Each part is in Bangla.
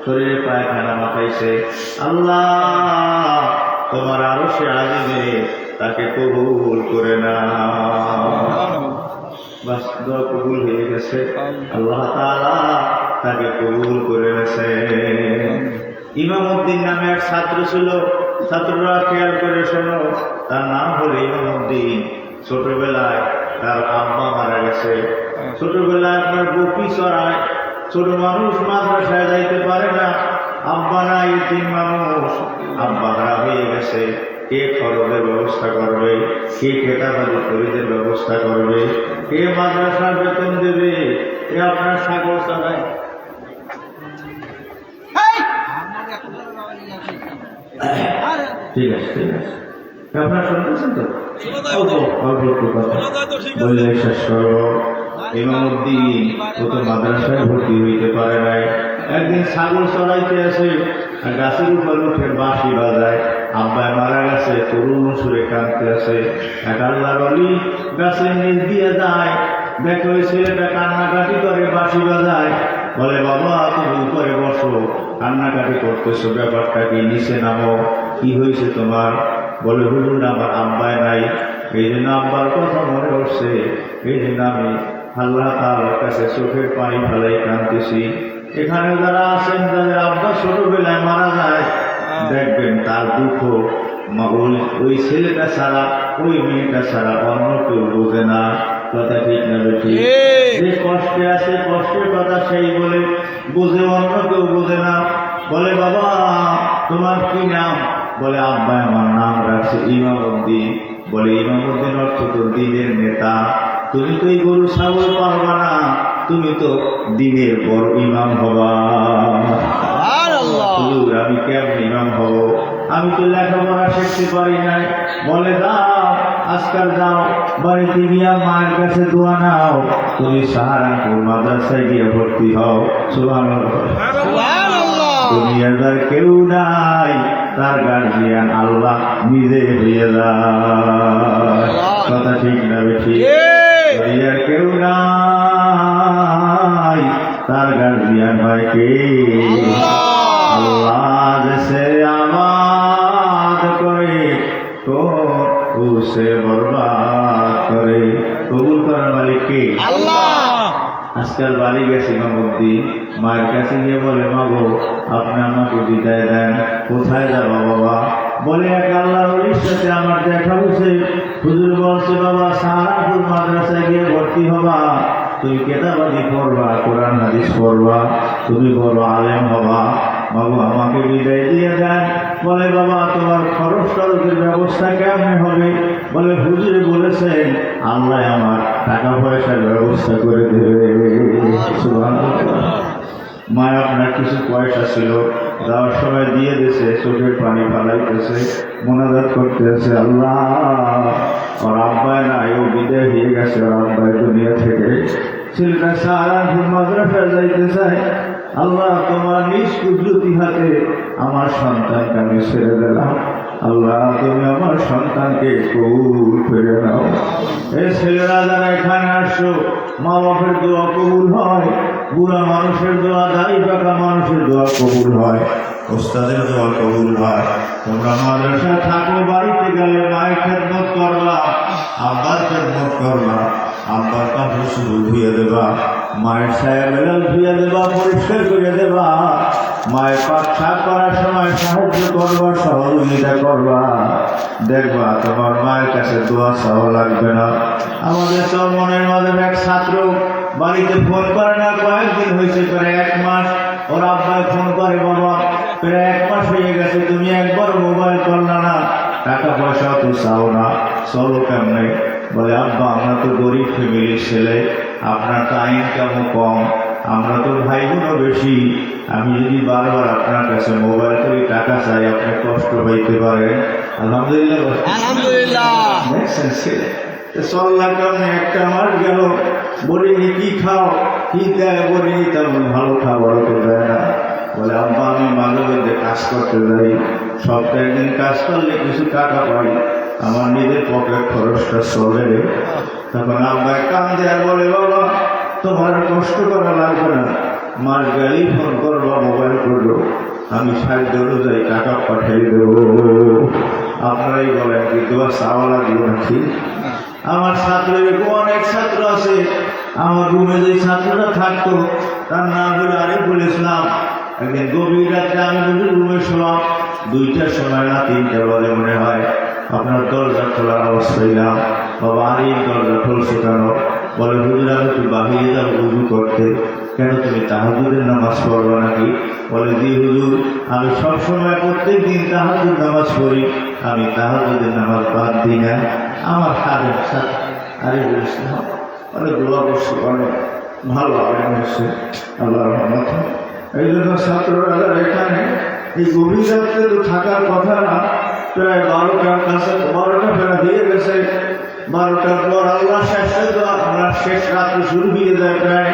শরীরে পায়খানা মাখাইছে, আল্লাহ তোমার আরশে আজিমে তাকে কবুল করে নাও। বাস দোয়া কবুল হয়ে গেছে, আল্লাহ তাআলা তাকে কবুল করে গেছে। ইমামউদ্দিন নামে এক ছাত্র ছিল, ছাত্ররা খেয়াল করে শোনো, তার নাম হলো ইমামউদ্দিন। ছোটবেলায় তার আব্বা মারা গেছে, ছোটবেলায় আপনার বকরি চড়ায়, ছোট মানুষ মাদ্রাসায় যাইতে পারে না, আব্বা নাই, তিন মানুষ, আব্বা হারা হয়ে গেছে। কে খরচের ব্যবস্থা করবে, কে খেতাবাদি খরিদের ব্যবস্থা করবে, কে মাদ্রাসার বেতন দেবে, এ আপনার সাগর চালায়। ঠিক আছে, ঠিক আছে, আপনার শুনতেছেন তো? বললে শেষ করো। ইমামউদ্দিন ও তো মাদ্রাসায় ভর্তি হইতে পারে নাই। একদিন ছাগল চড়াইতে আসে, গাছের উপর উঠে বাঁশি বাজায়, আব্বায় মারা গেছে, করুণ সুরে কাঁদতে আসে। এক আল্লাহর ওলি গাছের নিচ দিয়ে যায়, দেখো ওই ছেলেটা কান্নাকাটি করে, বাঁশি বাজায়। বলে বাবা তুমি উপরে বসো, কান্নাকাটি করতেছো, ব্যাপারটা কি? নিচে নামো, কি হয়েছে তোমার? বলে হুজুর আমার আব্বায় নাই, এই জন্য আব্বার কথা মনে পড়ছে, এই জন্য আমি আল্লাহ তাআলার কাছে চোখের পানি ফেলাই কাঁদতেছি। এখানে যারা আছেন, যাদের আব্বা ছোটবেলায় মারা যায়, দেখবেন তার দুঃখ ওই ছেলেটা ছাড়া, ওই মেয়েটা ছাড়া অন্য কেউ বোঝে না। কথা ঠিক না বেঠিক? যে কষ্টে আছে, কষ্টের কথা সেই বলে বোঝে, অন্য কেউ বোঝে না। বলে বাবা তোমার কি নাম? বলে আব্বা আমার নাম রাখছে ইমামউদ্দিন। বলে ইমামউদ্দিন অর্থ তো দিনের নেতা, তুমি তো এই গরু ছাগল পারবা না, তুমি তো দিনের বড় ইমাম হবা। আমি কেমন ইমাম হব? আমি তো লেখাপড়া শিখতে পারি নাই। বলে দাও আজকাল যাও বাড়িতে গিয়া মায়ের কাছে দোয়া নাও, তুমি সাহারানপুর মাদ্রাসায় গিয়ে ভর্তি হও। সুবহানাল্লাহ। দুনিয়ার কেউ নাই, তার গার্জিয়ান আল্লাহ নিজে হয়ে যায়। কথা ঠিক না বেঠিক? দুনিয়ার কেউ নাই, তার গার্জিয়ান হয় কে? আল্লাহ দেশে আবাদ করে তো উসে বরবাদ করে। কবুল করার মালিক কে? আল্লাহ। আজকাল বাড়ি গেছে ইমামউদ্দিন, মায়ের কাছে গিয়ে বলে মা গো আপনি আমাকে বিদায় দেন, কোথায় যাবো বাবা? বলে এক আল্লাহর ওলির সাথে আমার দেখা হয়েছে, হুজুর বলছে বাবা সাহারানপুর মাদ্রাসায় গিয়ে ভর্তি হবা, তুমি কেতাবাদি পড়বা, কোরআন হাদিস পড়বা, তুমি বড় আলেম হবা। বাবু আমাকে বিদায় দিয়ে দেন। বলে বাবা তোমার খরচ টরচের ব্যবস্থা কেমন হবে? বলে হুজুরে বলেছেন আল্লাহ আমার টাকা পয়সার ব্যবস্থা করে দেবে। মা আপনার কিছু পয়সা ছিল, যাওয়ার সময় দিয়ে দিয়েছে, চোখের পানি ফালাইতেছে, মোনাজাত করতেছে, আল্লাহ ওর আব্বায় নাই, ও বিদায় হয়ে গেছে, ওর আব্বাই দুনিয়া থেকে। ছেলেটা সাহারানপুর মাদ্রাসায় যাইতে চায়, আল্লাহ তোমার নিজ কুদরতি হাতে আমার সন্তানকে আমি ছেড়ে দিলাম, আল্লাহ তুমি আমার সন্তানকে কবুল করে নাও। এই ছেলেরা যারা এখানে আসছো, মা বাপের দোয়া কবুল হয়, বুড়া মানুষের দোয়া, দাড়ি পাকা মানুষের দোয়া কবুল হয়, ওস্তাদের দোয়া কবুল হয়। তোমরা মাদ্রাসায় থাকো, বাড়িতে গেলে মায়ের খেদমত করবা, আব্বার খেদমত করবা, আব্বার কাপড় শুধু ধুয়ে দেবা, মায়ের ছায়া বেলাল ধুয়ে দেবা, পরিষ্কার করে দেবা, মায়ের পাক শাক করার সময় সাহায্য করবা, সহযোগিতা করবা, দেখবা তোমার মায়ের কাছে দোয়া চাওয়া লাগবে না। আমাদের তো মনের মাঝে এক ছাত্র বাড়িতে ফোন করে না, কয়েকদিন হয়েছে, প্রায় 1 মাস, ওর আব্বায় ফোন করে বাবা প্রায় 1 মাস হয়ে গেছে, তুমি একবার মোবাইল করলা না, টাকা পয়সা তো চাও না, চলো কেমনে? বলে আব্বা আমরা তো গরিব ফ্যামিলির ছেলে, আপনার তো ইনকামও কম, আমরা তো ভাই বোনও বেশি, আমি যদি বারবার আপনার কাছে মোবাইল করে টাকা চাই আপনি কষ্ট হইতে পারে। আলহামদুলিল্লাহ, আলহামদুলিল্লাহ। দেখছেন ছেলে চল্লা কেমন 1টা মাস গেল, বলিনি কি খাও, কি দেয়, বলিনি তেমন ভালো খাবার তো দেয় না। বলে আব্বা আমি মাঝে মধ্যে কাজ করতে যাই, সপ্তাহে একদিন কাজ করলে কিছু টাকা পাই, আমার নিজের পকেট খরচটা চলে। তখন আব্বা কান দেয়, বলে বাবা তোমার কষ্ট করা লাগবে না, মাস গেলেই ফোন করবা, মোবাইল করলো, আমি সাহায্য অনুযায়ী টাকা পাঠিয়ে দেব। আপনারাই বলেন কি দোয়া চাওয়ালা দিব নাকি? আমার ছাত্রের অনেক ছাত্র আছে, আমার রুমে যে ছাত্ররা থাকতো তার নাম হলো আরিফুল ইসলাম। একদিন গভীর রাত্রে আমি যদি রুমে শোলাম, 2টার সময় না 3টা বাজে মনে হয়, আপনার দরজা খোলার অবস্থায় না। বাবা আরিফ দরজা খুলছে কেন? বলে হুজুর আমি একটু বাহিরে যাবো উজু করতে। কেন তুমি তাহাজ্জুদের নামাজ পড়বো নাকি? বলে জি হুজুর, আমি সবসময় প্রত্যেক দিন তাহাজ্জুদ নামাজ পড়ি, আমি তাহাজ্জুদের নামাজ বাদ দিই না। আমার হাতের সাথে আরিফুল ইসলাম অনেক দোয়া করছে, অনেক ভালো আলেম হচ্ছে আল্লাহ রহমত। এই জন্য ছাত্ররা এখানে এই গভীর রাত্রে তো থাকার কথা না, প্রায় 12টার কাছে 12টা ফেরা দিয়ে গেছে। 12টার পর আল্লাহ আমরা শেষ রাত্রে শুরু হয়ে যায় প্রায়।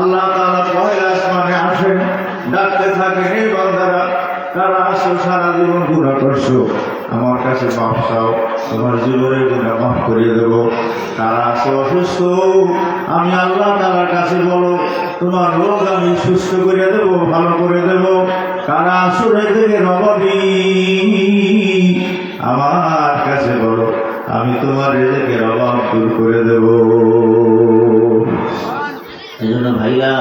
আল্লাহ তাআলা পয়লা আসমানে আসেন, ডাকতে থাকেন এই বান্দারা কারা আসো সারা জীবন গুনাহ করছো, আমার কাছে মাফ চাও, তোমার জীবনের গুনাহ মাফ করিয়ে দেব। কারা আসো অসুস্থ, আমি আল্লাহ তাআলার কাছে বলো, তোমার রোগ আমি সুস্থ করে দেব, ভালো করে দেব। কারা আসো রেজেকের অভাবী, আমার কাছে বলো, আমি তোমার রেজেকের অভাব দূর করে দেব। এই জন্য ভাইয়া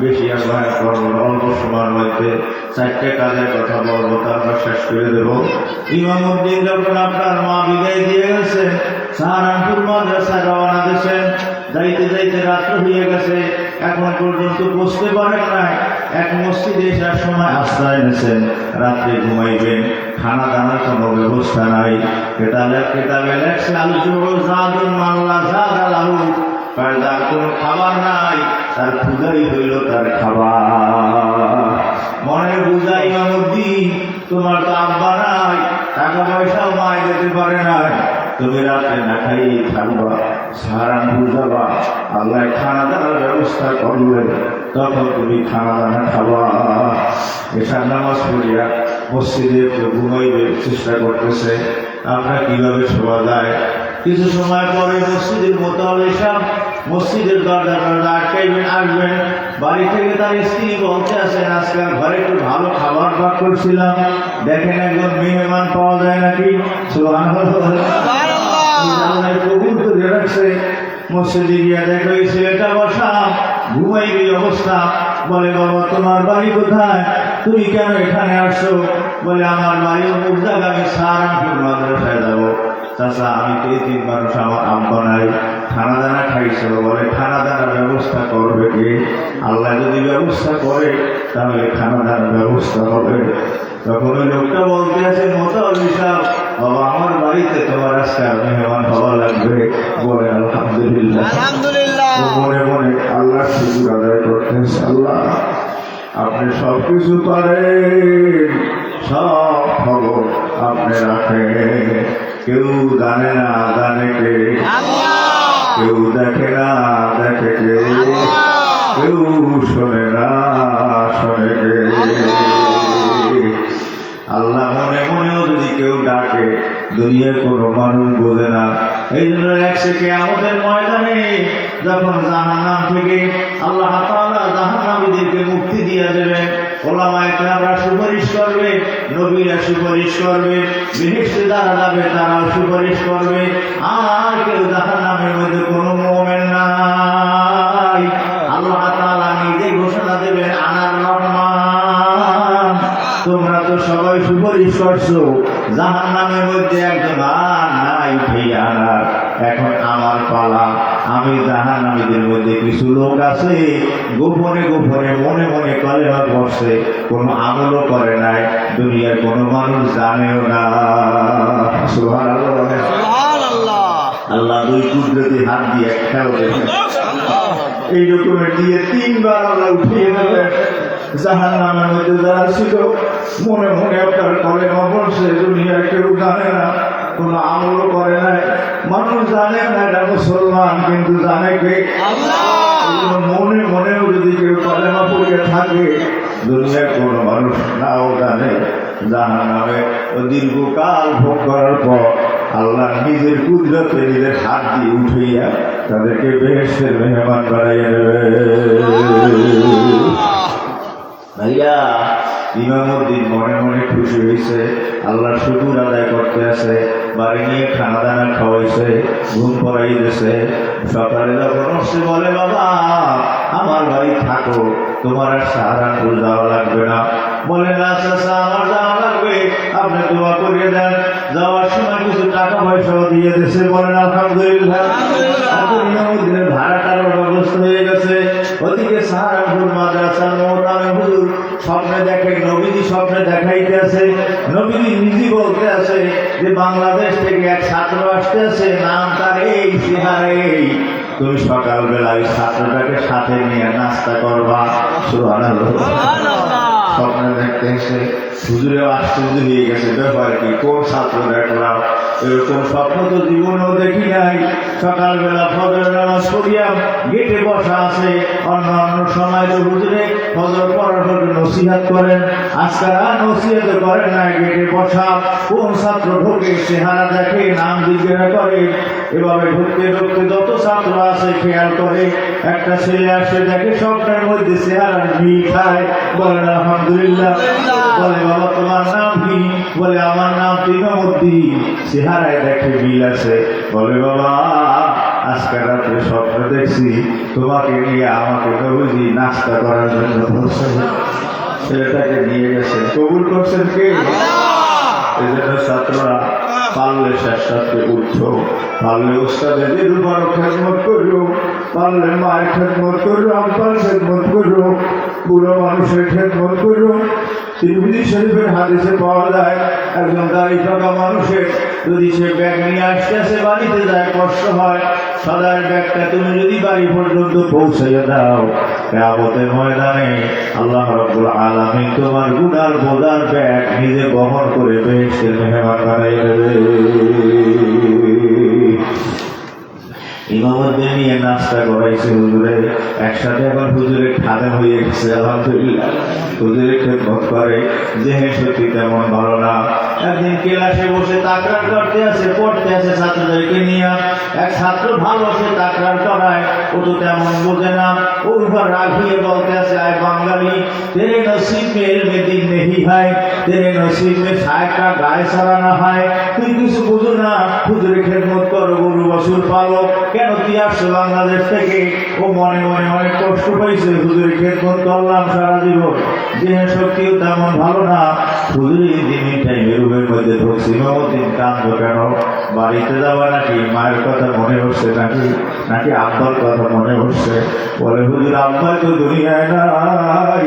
বেশি আগ্রহ করবো না, অল্প সময়ের মধ্যে 4টে কাজের কথা বলবো, তারপর শেষ করে দেবো। ইমামউদ্দিন যখন আপনার মা বিদায় দিয়ে গেছেন, সাহারানপুর মাদ্রাসায় রওনা দিয়েছেন, যাইতে যাইতে রাত্র হয়ে গেছে, এখন পর্যন্ত বসতে পারেন নাই। এক মসজিদে এসার সময় আশ্রয় নিয়েছেন, রাত্রে ঘুমাইবেন, খানা দানার কোনো ব্যবস্থা নাই। কেতাবে লেখছে আলোচনা জাদুন মাল্লা জাদালাহু, যার কোনো খাবার নাই তার পূজাই হইল তার খাবার। মনে বুঝাই ইমামউদ্দিন, তোমার তো আব্বা নাই, টাকা পয়সাও মায় যেতে পারে নাই, তুমি রাতে না খাইয়ে থাকবা, সাহারানপুর যাবা, আল্লাহ খানা দানার ব্যবস্থা করলে তখন তুমি খানা দানা খাবা। এসার নামাজ পড়িয়া মসজিদে ঘুমাইবে চেষ্টা করতেছে, আপনার কিভাবে শোয়া যায়? কিছু সময় পরে মসজিদের মোতাবেক সব মসজিদের দরজা আটকাইবেন, আসবেন। বাড়ি থেকে তার স্ত্রী বলতে আসেন, আজকাল ঘরে একটু ভালো খাবার পাক করছিলাম, দেখেন একজন মেহমান পাওয়া যায় নাকি? কবুল করে রাখছে। মসজিদে গিয়া দেখো এই ছেলেটা বসা ঘুমাইবি অবস্থা। বলে বাবা তোমার বাড়ি কোথায়, তুমি কেন এখানে আসছো? বলে আমার বাড়ি অমুক জায়গা, আমি সাহারানপুর মাদ্রাসায় যাবো। চাচা আমি তো এই 3 মানুষ, আমার আব্বা নাই, খানা দানা খাইছিল। বলে খানা দানার ব্যবস্থা করবে কে? আল্লাহ যদি ব্যবস্থা করে তাহলে খানা দানার ব্যবস্থা হবে। তখন ওই লোকটা বলতে আছে, মোতাওয়াল্লি সাহেব, বাবা আমার বাড়িতে তোমার আজকে মেহমান হওয়া লাগবে। বলে আলহামদুলিল্লাহ, আলহামদুলিল্লাহ। মনে মনে আল্লাহ শুকর আদায় করতেছে, আল্লাহ আপনি সব কিছু পারেন, সব খবর আপনি রাখেন, কেউ জানে না জানে কে, কেউ দেখে না দেখে কে, কেউ শোনে না শোনে কে। আল্লাহ মনে মনেও যদি কেউ ডাকে, দুনিয়ার কোনো মানুষ বোঝে না। এই জন্য আমাদের ময়দানে যখন জাহান্নাম থেকে আল্লাহ তাআলা জাহান্নামীদেরকে মুক্তি দিয়ে দেবে, ওলামায়ে কেরামরা সুপারিশ করবে, নবীরা সুপারিশ করবে, বেহেশতে যারা যাবে তারাও সুপারিশ করবে, আর কেউ জাহান্নামের মধ্যে কোনো মুমিন নাই। আল্লাহ তাআলা নিজে ঘোষণা দেবেন, আনার রহমান, তোমরা তো সবাই সুপারিশ করছো, জাহান্নামের মধ্যে একজন আর নাই, আর এখন আমার পালা। আমি জাহান্নামীদের মধ্যে কিছু লোক আছে গোপনে গোপনে মনে মনে কলেমা পড়ছে, কোনো আমলও করে নাই, দুনিয়ার কোনো মানুষ জানেও না। সুবহানাল্লাহ। আল্লাহ 2 কুদরতি হাত দিয়ে খেয়াল দেখেন, এই রকমের দিয়ে 3 বার আল্লাহ উঠিয়ে দেবেন। জাহান্নামের মধ্যে যারা ছিল মনে মনে আপনার কলেমা পড়ছে, দুনিয়ার কেউ জানে না, কোনো আমলও করে নাই, মানুষ জানে না এটা মুসলমান, কিন্তু জানে কে? আল্লাহ। মনে মনেও যদি কেউ কলেমা পড়ে থাকে, দুনিয়ার কোনো মানুষ নাও জানে, জাহান্নামে দীর্ঘকাল ভোগ করার পর আল্লাহ নিজের কুদরতে নিজের হাত দিয়ে উঠাইয়া তাদেরকে বেহেশতের মেহমান বানাইয়া দেবে। ভাইয়া ইমামউদ্দিন মনে মনে খুশি হয়েছে, আল্লাহর শুকর আদায় করতে আছে। বাড়ি নিয়ে খানা দানা খাওয়াইছে, ঘুম পড়াই দিয়েছে। সকালে যখন আসছে বলে, বাবা আমার বাড়ি থাকো, তোমার আর সাহারানপুর যাওয়া লাগবে না। বলে না চাচা আমার যাওয়া লাগবে, আপনি দোয়া করিয়ে দেন। যাওয়ার সময় কিছু টাকা পয়সাও দিয়ে দিয়েছে। বলেন আলহামদুলিল্লাহ। ইমামউদ্দিনের ভাড়াটার ব্যবস্থা হয়ে গেছে। ওদিকে সাহারানপুর মাদ্রাসার মওলানা হুজুর স্বপ্নে দেখে, নবীজি স্বপ্নে দেখাইতে আছে। নবীজি নিজে বলতে আছে যে বাংলাদেশ থেকে এক ছাত্র আসতে আছে, নাম তার এই, চেহারা এই। তুমি সকালবেলায় ছাত্রটাকে সাথে নিয়ে নাস্তা করবা। সুবহানাল্লাহ। স্বপ্নে দেখতে এসে হুজুরেও আশ্চর্য হয়ে গেছে, ব্যাপার কি, কোন ছাত্র দেখলাম, এরকম স্বপ্ন তো জীবনেও দেখি নাই। সকালবেলা ফজর নামাজ পড়িয়া গেটে বসা আছে। অন্য সময় তো হুজুরে ফজর পড়ার পর নসিহত করেন, আজকাল আর নসিহত করেন না, গেটে বসা। কোন ছাত্র ঢোকে, চেহারা দেখে, নাম জিজ্ঞাসা করে। এভাবে ঢুকতে ঢুকতে যত ছাত্র আছে খেয়াল করে, একটা ছেলে আসে, দেখে স্বপ্নের মধ্যে চেহারা মিল খায়। বলেন আলহামদুলিল্লাহ। বলে বাবা তোমার নাম কি? বলে আমার নাম ইমামউদ্দিন। চেহারায় দেখে মিল আছে। বলে বাবা আজকে রাত্রে স্বপ্ন দেখছি, তোমাকে নিয়ে আমাকে নবীজি নাস্তা করার জন্য ছেলেটাকে নিয়ে গেছে। কবুল করছেন কে? এই জন্য ছাত্ররা পারলে শেষ রাত্রে উঠছো, পারলে ওস্তাদের উপর খেদমত করো, পারলে মায়ের খেদমত করো, আব্বার খেদমত করো, বুড়ো মানুষের খেদমত করো। তিরমিজি শরীফের হাদিসে পাওয়া যায়, একজন দাড়ি থাকা মানুষের যদি সে ব্যাগ নিয়ে আসতে বাড়িতে যায়, কষ্ট হয়। সদার ব্যাগটা তুমি যদি বাড়ি পর্যন্ত পৌঁছাইয়া দাও, কিয়ামতের ময়দানে আল্লাহ রাব্বুল আলামিন তোমার গুনার বোঝার ব্যাগ নিজে বহন করে বেহেশতের মেহমান বানাইয়া দেবে। ইমামউদ্দিন নিয়ে নাস্তা করাইছে হুজুরে, একসাথে এখন হুজুরের খাদেম হয়ে গেছে। আলহামদুলিল্লাহ। হুজুরের খেদমত করে। দেহে সত্যি তেমন ভালো না। একদিন ক্লাসে বসে তাকরার করতে আছে, পড়তে আছে ছাত্রদেরকে নিয়ে। এক ছাত্র ভালো, সে তাকরার করায়, ও তো তেমন বোঝে না। ওর উপর রাগিয়ে বলতে আছে, আয় বাঙালি, তেরে নসিব মে ইলমে দিন নেহি হয়, তেরে নসিব মে শায়েখ কা গায়ে সারানা হয়। তুই কিছু বুঝো না, হুজুরের খেদমত করো, গরু বছর পালো, কেন তুই আসছো বাংলাদেশ থেকে? ও মনে মনে অনেক কষ্ট পাইছে, হুজুরের খেদমত করলাম সারা জীবন, দেহ শক্তিও তেমন ভালো না। হুজুরের দিনের টাইমে রুমের মধ্যে ঢুকছি। ইমামউদ্দিন কান্দো কেন? বাড়িতে যাওয়া নাকি? মায়ের কথা মনে হচ্ছে নাকি, নাকি আব্বার কথা মনে হচ্ছে? বলে হুজুর আব্বা তো দুনিয়ায় নাই,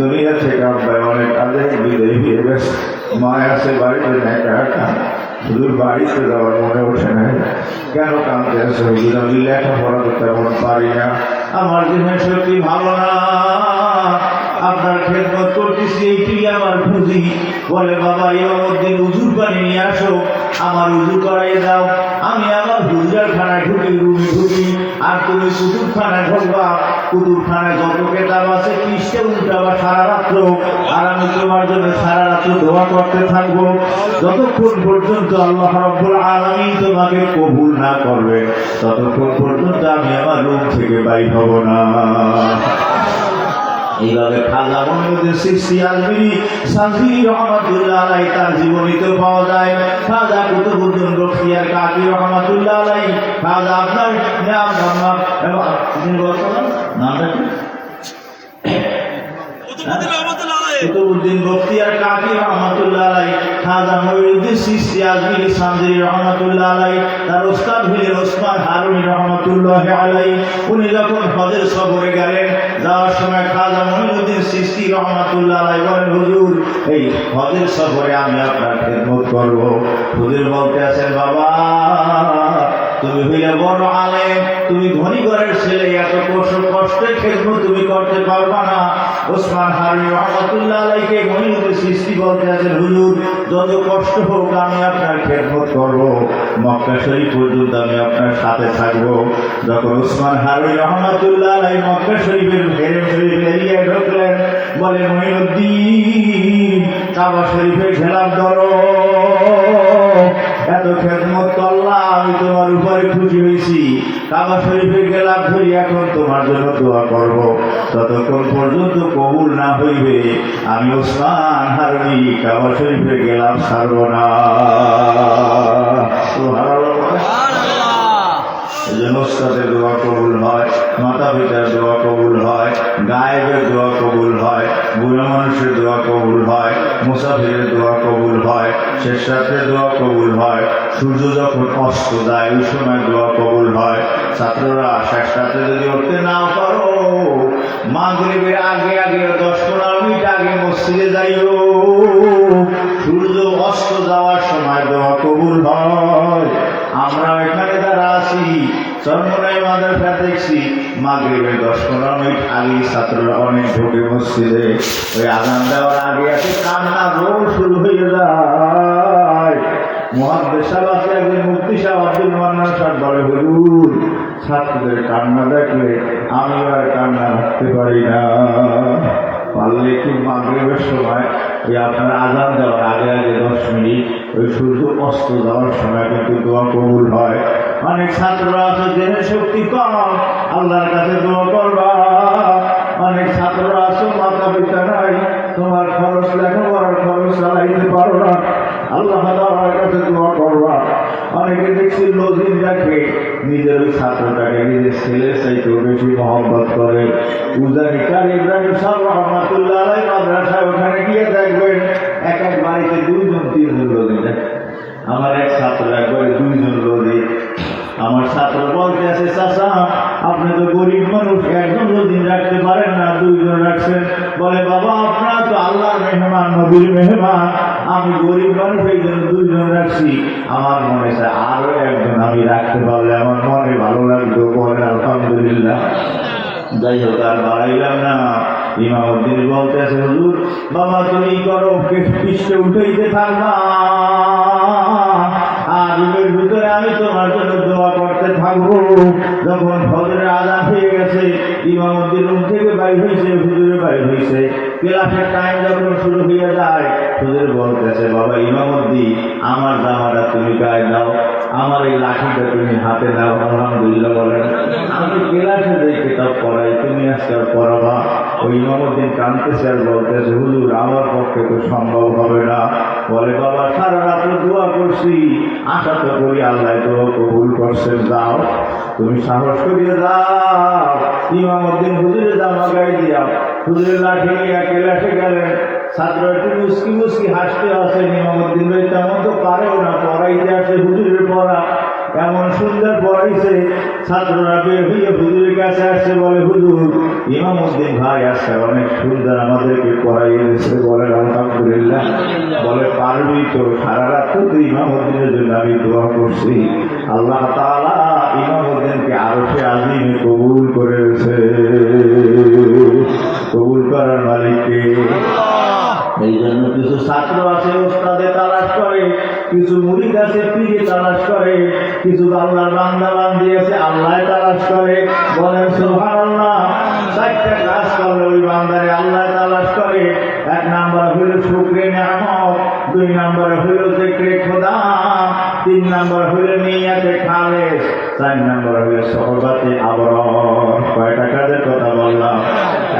দুনিয়া থেকে আব্বা অনেক আগে বিদায় হয়ে গেছে। মা আছে বাড়িতে একা একা, হুজুর বাড়িতে যাওয়ার মনে ওঠে না। কেন কাঁদতে আছে? হুজুর আমি লেখাপড়া তো তেমন পারি না, আমার দেহের শক্তি ভালো না, আপনার খেদমত করতেছি, এইটি আমার পুঁজি। বলে বাবা ইমামউদ্দিন উজুর পানি নিয়ে আসো, আমার উজু করাই দাও। আমি আমার হুজুরের খানায় ঢুকি, রুমে ঢুকি, আর তুমি কুতুবখানায় ঢুকবা। কুতুবখানায় যত কেতাব আছে পৃষ্ঠে উল্টাবা সারা রাত্র, আর আমি তোমার জন্য সারা রাত্র দোয়া করতে থাকবো, যতক্ষণ পর্যন্ত আল্লাহ রাব্বুল আলামিন তোমাকে কবুল না করবে, ততক্ষণ পর্যন্ত আমি আমার রুম থেকে বাইর হব না। এইভাবে খাজা মঈনুদ্দিন চিশতি আজমিরি সানজিরি রহমাতুল্লাহ আলাইহি তার জীবনীতে পাওয়া যায়। খাজা কুতুবউদ্দিন বখতিয়ার কাকি রহমাতুল্লাহ আলাইহি, খাজা আপনার নাম নামটা কি? কুতুবউদ্দিন বখতিয়ার কাকি রহমাতুল্লাহ আলাইহি, খাজা মঈনুদ্দিন চিশতি আজমিরি সানজিরি রহমাতুল্লাহ আলাইহি, তার ওস্তাদ হলেন ওসমান হারুনি রহমাতুল্লাহ আলাইহি। উনি যখন হজের সফরে গেলেন, যাওয়ার সময় খাজা মঈনুদ্দিন চিশতি রহমাতুল্লাহ আলাইহি বলেন, হুজুর এই হজের সফরে আমি আপনার খেদমত করব। হুজুর বলতে আছেন, বাবা তুমি হইলে বড় আলেম, তুমি ধনী ঘরের ছেলে, এত কষ্টের খেদমত তুমি করতে পারবা না। ওসমান হারুনি রহমাতুল্লাহ আলাইহিকে মঈনুদ্দিন চিশতি বলতে আছেন, হুজুর যত কষ্ট হোক আমি আপনার খেদমত করব, মক্কা শরীফ পর্যন্ত আমি আপনার সাথে থাকবো। যখন ওসমান হারুনি রহমাতুল্লাহ আলাইহি মক্কা শরীফের হেরেম শরীফ এরিয়ায় ঢুকলেন, বলে মঈনুদ্দিন কাবা শরীফে ঘেরাও ধরো, এত খেদমত করলাম, আমি তোমার উপরে খুশি হয়েছি, কাবা শরীফে গেলাম ধরি, এখন তোমার জন্য দোয়া করবো। ততক্ষণ পর্যন্ত কবুল না হইবে আমি ওসমান হারবি কাবা শরীফে গেলাম ছাড়ব না। এজন্য ওস্তাদের দোয়া কবুল হয়, মাতা পিতার দোয়া কবুল হয়, গায়েবের দোয়া কবুল হয়, বুড়া মানুষের দোয়া কবুল হয়, মুসাফিরের দোয়া কবুল হয়, শেষ রাতের দোয়া কবুল হয়, সূর্য যখন অস্ত যায় ওই সময় দোয়া কবুল হয়। ছাত্ররা শেষ রাতে যদি উঠতে না পারো মাগরিবের আগে আগে 10-15 মিনিট আগে মসজিদে যাইও, সূর্য অস্ত যাওয়ার সময় দোয়া কবুল হয়। আমরা এখানে যারা আছি চরমনাই মাদ্রাসা দেখছি মাগরিবের 10-15 মিনিট আগে ছাত্ররা অনেক ঢোকে মসজিদে, ওই আজান দেওয়ার আগে আগে কান্না রোল শুরু হয়ে যায়। মুহাদ্দিস সাহেব আছে একজন, মুফতি সাহেব আব্দুল মান্নান সাহেব বলে, হুজুর ছাত্রদের কান্না দেখলে আমি আর কান্না রাখতে পারি না। পারলে একটু মাগরিবের সময় ওই আপনার আজান দেওয়ার আগে আগে 10 মিনিট ওই সূর্য অস্ত যাওয়ার সময় কিন্তু দোয়া কবুল হয়। অনেক ছাত্ররা আছে দেহের শক্তি কম, আল্লাহর কাছে দোয়া করবা। অনেক ছাত্ররা আছে মাতা পিতা নাই, তোমার খরচ লেখাপড়ার খরচ চালাইতে পারো না, আল্লাহ তাআলার কাছে দোয়া করবা। অনেকে দেখছি লজিম রাখে, নিজের ওই ছাত্রটাকে নিজের ছেলের চাইতেও বেশি মহব্বত করে। উজানিকার ইব্রাহিম সাহেব রহমাতুল্লাহ আলাইহি মাদ্রাসায় ওখানে গিয়ে দেখবেন এক এক বাড়িতে 2-3জন লজিম রাখে। আমার এক ছাত্র একবারে 2জন লজিম। আমার ছাত্র বলতে আছে, চাচা আপনি তো গরিব মানুষ, একজন লজিম রাখতে পারেন না, 2জন রাখছেন। বলে, বাবা আপনারা তো আল্লাহর মেহমান, নবীর মেহমান, আমি গরিব মানুষ এই জন্য 2জন রাখছি। আমার মনে চায় আরো একজন আমি রাখতে পারলে আমার মনে ভালো লাগতো। বলেন আলহামদুলিল্লাহ। যাই হোক আর বাড়াইলাম না। ইমামউদ্দিন বলতে আছে, হুজুর বাবা তুমি করো, পৃষ্ঠে উঠেইতে থাকবা আর রুমের ভিতরে আমি তোমার জন্য দোয়া করতে থাকবো। যখন ফজরের আজান হয়ে গেছে, ইমামউদ্দিন রুম থেকে বাইর হয়েছে, হুজুরে বাইর হয়েছে, ক্লাসের টাইম যখন শুরু হয়ে যায়, হুজুর বলতেছে, বাবা ইমামউদ্দিন আমার জামাটা তুমি গায়ে দাও, আমার এই লাঠিটা তুমি হাতে দাও। আলহামদুলিল্লাহ বলেন। আমি ক্লাসে যে কিতাব পড়াই তুমি আজকে পড়াবা। ওই ইমামউদ্দিন কাঁদতেছে আর বলতেছে, হুজুর আমার পক্ষে তো সম্ভব হবে না। বলে, বাবা সারা রাত দোয়া করছি, আশা তো করি আল্লাহ তো কবুল করছেন, যাও তুমি সাহস করিয়ে যাও। ইমামউদ্দিন হুজুরের জামা গায়ে দিয়া হুজুরের লাঠি নিয়ে ক্লাসে গেলেন। ছাত্র একটু মুস্কি মুস্কি হাসতে আসেন, ইমামউদ্দিন ভাই তেমন তো পারেও না, পড়াইতে আসে হুজুরের পড়া এমন সুন্দর পড়াইছে। ছাত্ররা বের হইয়ে হুজুরের কাছে আসছে, বলে, হুজুর ইমামউদ্দিন ভাই আজকে অনেক সুন্দর আমাদেরকে পড়াইয়ে দিয়েছে। বলে আলহামদুলিল্লাহ। বলে, পারবি তো, সারা রাত তো ইমামউদ্দিনের জন্য আমি দোয়া করছি, আল্লাহ তাআলা ইমামউদ্দিনকে আরশে আযীমে কবুল করেছে। কবুল করার মালিককে। এই জন্য কিছু ছাত্র আছে ওস্তাদে তালাশ করে, কিছু মুরিদ আছে পীরে তালাশ করে, কিছু আল্লাহর বান্দা বান্দি আছে আল্লাহ তালাশ করে। বলেন সুবহানাল্লাহ। 4টা কাজ করলে ওই বান্দারে আল্লাহ তালাশ করে। 1 নাম্বার হইল শুকরে নিয়ামত, 2 নাম্বার হইল যিকরে খোদা, 3 নাম্বার হইল নিয়াতে খালেস, 4 নাম্বার হইল সোহবতে আবরার। কয়টা কাজের কথা বললাম?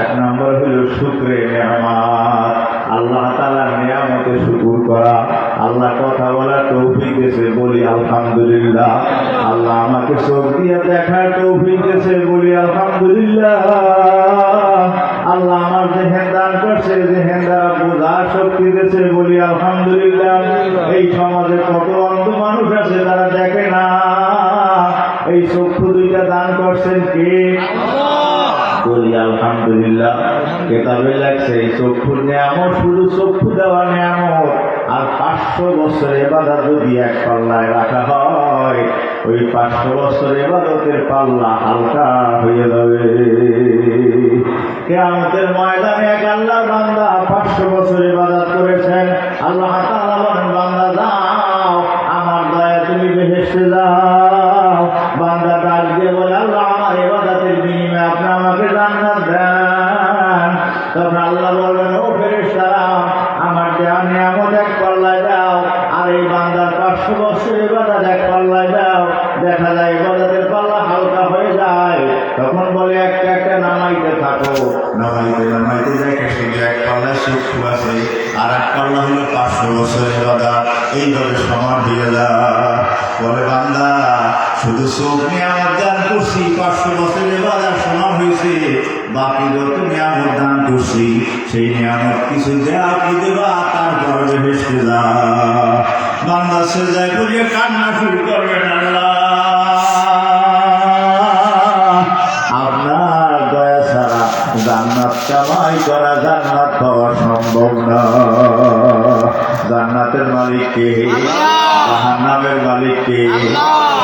1 নাম্বার হইল শুকরে নিয়ামত, আল্লাহ তাআলার নিয়ামতে শুকর করা। আল্লাহ কথা বলার তৌফিক দিয়েছে, বলি আলহামদুলিল্লাহ। আল্লাহ আমাকে চোখ দিয়ে দেখার তৌফিক দিয়েছে, বলি আলহামদুলিল্লাহ। আল্লাহ আমার যেহেন দান করছে, যেহেন দ্বারা বোঝার শক্তি দিয়েছে, বলি আলহামদুলিল্লাহ। এই সমাজে কত অন্ধ মানুষ আছে তারা দেখে না, এই চক্ষু 2টা দান করছেন কে? বলি আলহামদুলিল্লাহ। কেতাবে লাগছে এই চক্ষুর নিয়ামত শুধু চক্ষু দেওয়া নিয়ামত, আর 500 বছর ইবাদত যদি এক পাল্লায় রাখা হয়, ওই 500 বছর ইবাদতের পাল্লা হালকা হয়ে যাবে। কিয়ামতের ময়দানে এক আল্লাহর বান্দা 500 বছর ইবাদত করেছেন, আল্লাহ তাআলা বলেন, বান্দা যাও আমার দয়া তুমি বেহেশতে যাও। বান্দা ডাক দিয়ে বলে, আল্লাহ আমার ইবাদতের বিনিময়ে আপনি আমাকে জান্নাত দেন। তখন আল্লাহ বলবেন, ও ফেরেশতারা আমার দেয়া নিয়ামত এক পাল্লায় দাও, আর এই বান্দার 500 বছর ইবাদত এক পাল্লায় দাও। দেখা যায় ইবাদতের পাল্লা হালকা হয়ে যায়। তখন বলে, একটা একটা নামাইতে থাকো। আর এক পাল্লা হলো 500 বছরের ইবাদত। এইভাবে সমান হয়ে যায়। বলে বান্দা শুধু চোখ নিয়ামত দান করছি, 500 বছরের ইবাদত সমান হয়েছে, বাকি যত নিয়ামত দান করছি সেই নিয়ামত কিছু দেয়া কি দেবা, তারপর ভেসে যা। বান্দা সেজদায় পড়ে কান্না শুরু করবেন, আল্লাহ আপনার দয়া ছাড়া জান্নাত কামাই করা, জান্নাত পাওয়া সম্ভব না। জান্নাতের মালিক কে? জাহান্নামের মালিক কে?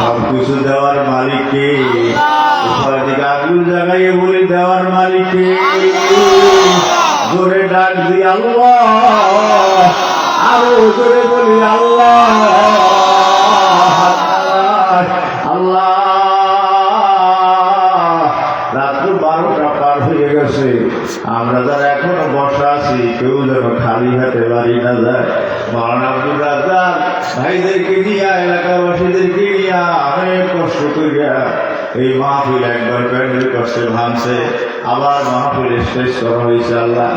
সবকিছু দেওয়ার মালিক কে? উপরে দিকে আগুন জাগাইয়ে বলি দেওয়ার মালিক কে? জোরে ডাক দি আল্লাহ, আরো জোরে বলি আল্লাহ আল্লাহ। রাত্র 12টা পার হয়ে গেছে, আমরা যারা এখনো বসা আছি কেউ যেন খালি হাতে বাড়ি না যায়। মাওলানা আব্দুর রাজ্জাক ভাইদেরকে নিয়ে, এলাকাবাসীদেরকে নিয়ে অনেক কষ্ট করিয়া এই মাহফিল একবার প্যান্ডেল করছে, ভাঙছে, আবার মাহফিল শেষ করা হয়েছে। আল্লাহ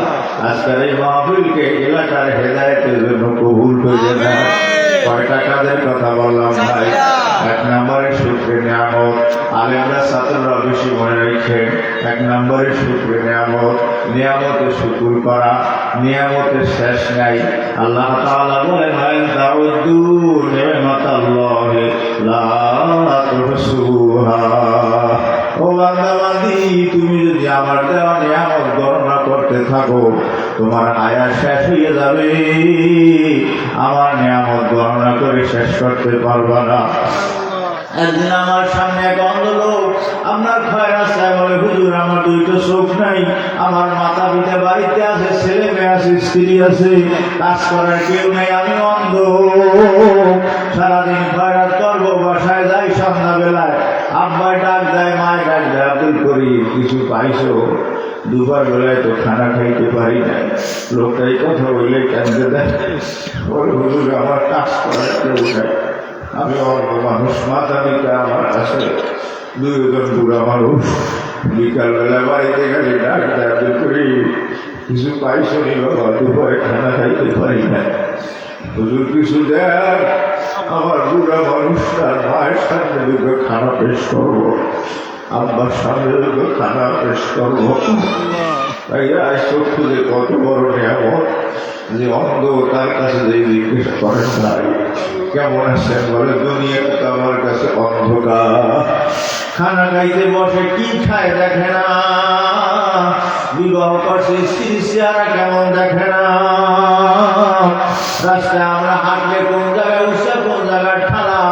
আজকের এই মাহফিলকে এলাকার হেদায়েতের জন্য কবুল করে দেয়। কয়টা কাজের কথা বললাম ভাই? 1 নম্বরে শুকরে নিয়ামত, আলেমরা ছাত্ররা বেশি মনে রেখে 1 নম্বরে শুকরে নিয়ামত, নিয়ামতের শুকুর করা, নিয়ামতের শেষ নাই। আল্লাহ তাআলা বলেন তাউদ্দু নি'মাতাল্লাহি লা তুহসুহা। ও বান্দা বান্দি, তুমি যদি আমার দেওয়া নিয়ামত গণনা করতে থাকো তোমার আয়া শেষ হয়ে যাবে, আমার নিয়ামত গণনা করে শেষ করতে পারবা না। একদিন আমার সামনে এক অন্ধ লোক আপনার খয়ের রাস্তায় বলে, হুজুর আমার 2টো চোখ নাই, আমার মাতা পিতা বাড়িতে আছে, ছেলে মেয়ে আছে, স্ত্রী আছে, কাজ করার কেউ নেই, আমি অন্ধ, সারাদিন খয়রাত করবো, বাসায় যাই সন্ধ্যাবেলায়, আব্বাই ডাক দেয়, মায় ডাক দেয়, আব্দুল করিম কিছু পাইছো? দুবার বেলায় তো খানা খাইতে পারি না। লোকটাই কথা বললে কেন্দ্রে দেয়, বলে হুজুর আমার কাজ করার কেউ নেই, আমি অন্য মানুষ, মাথা নিতে আমার আছে, 2জন বুড়া মানুষ, বিকালবেলা বাড়িতে গেলে ডাক দেয়, করি কিছু পাইছো নি বাবা? দুপুরে খানা খাইতে পারি না, হুজুর কিছু দেয়, আমার বুড়া মানুষটার মায়ের সামনে 2টো খানা পেশ করবো, আব্বার সামনে 2টো খানা পেশ করবো। তাই আজ চক্ষু যে কত বড় নিয়ামত, যে অন্ধ তার কাছে যে জিজ্ঞেস করেন নাই কেমন আছেন, বলে দুনিয়াটা তো আমার কাছে অন্ধকার। খানা খাইতে বসে কি খায় দেখে না, বিবাহ করছে স্ত্রী চেহারা কেমন দেখে না, রাস্তায় আমরা হাঁটলে কোন জায়গায় উৎসব, কোন জায়গায় ঠালা,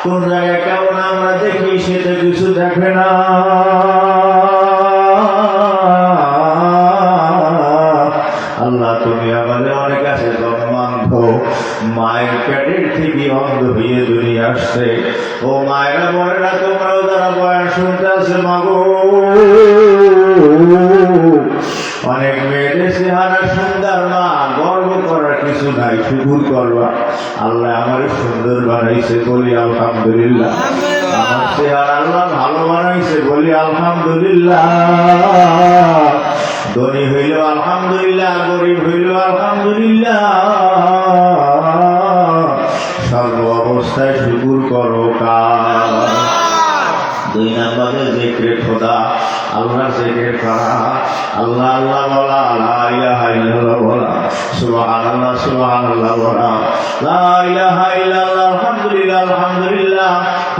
কোন জায়গায় কেমন আমরা দেখি সেটা কিছু দেখে না। আল্লাহ তুমি আমাদের অনেক আছে জন্মান্ধ, মায়ের পেটের থেকে অন্ধ হয়ে দুনিয়া আসছে। ও মায়েরা বোনেরা, তোমরাও যারা বয়ান শুনতে আছে, মাগো অনেক মেয়েদের চেহারা সুন্দর, মা গর্ব করার কিছু নাই, শুকুর করবা। আল্লাহ আমার সুন্দর বানাইছে, বলি আলহামদুলিল্লাহ। আমার চেহারা আল্লাহ ভালো বানাইছে, বলি আলহামদুলিল্লাহ। ধনী হইল আলহামদুলিল্লাহ, গরিব হইল আলহামদুলিল্লাহ, সর্ব অবস্থায় শুকুর করো। 2 নম্বরে জিকিরে খোদা, আল্লাহ জিকির করা, আল্লাহ আল্লাহ বলা, লা ইলাহা ইল্লাল্লাহ বলা, সুবহানাল্লাহ সুবহানাল্লাহ বলা, লা ইলাহা ইল্লাল্লাহ, আলহামদুলিল্লাহ আলহামদুলিল্লাহ।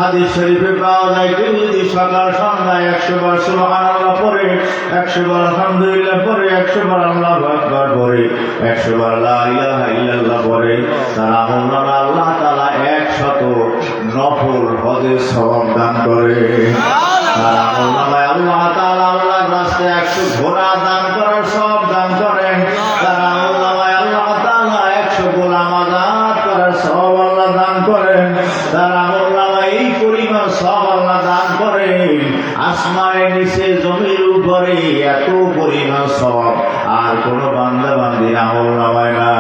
হাদিস শরীফে পাওয়া যায়, কেউ যদি সকাল সন্ধ্যায় 100 বার সুবহানাল্লাহ পড়ে, 100 বার আলহামদুলিল্লাহ পড়ে, 100 বার আল্লাহু আকবার পড়ে, 100 বার লা ইলাহা ইল্লাল্লাহ পড়ে, তার আমলনামা আল্লাহ তাআলা 100 নফল হজের সওয়াব দান করে। তার আমলনামায় আল্লাহ তাআলা আল্লাহর রাস্তায় 100 ঘোড়া দান করার সওয়াব দান করেন। তার আমলনামায় আল্লাহ তাআলা 100 গোলাম আযাদ করার সওয়াব আল্লাহ দান করেন। তার আমলনামায় এই পরিমাণ সওয়াব আল্লাহ দান করেন, আসমানের নিচে জমির উপরে এত পরিমাণ সওয়াব আর কোন বান্দা বান্দির আমলনামায় না।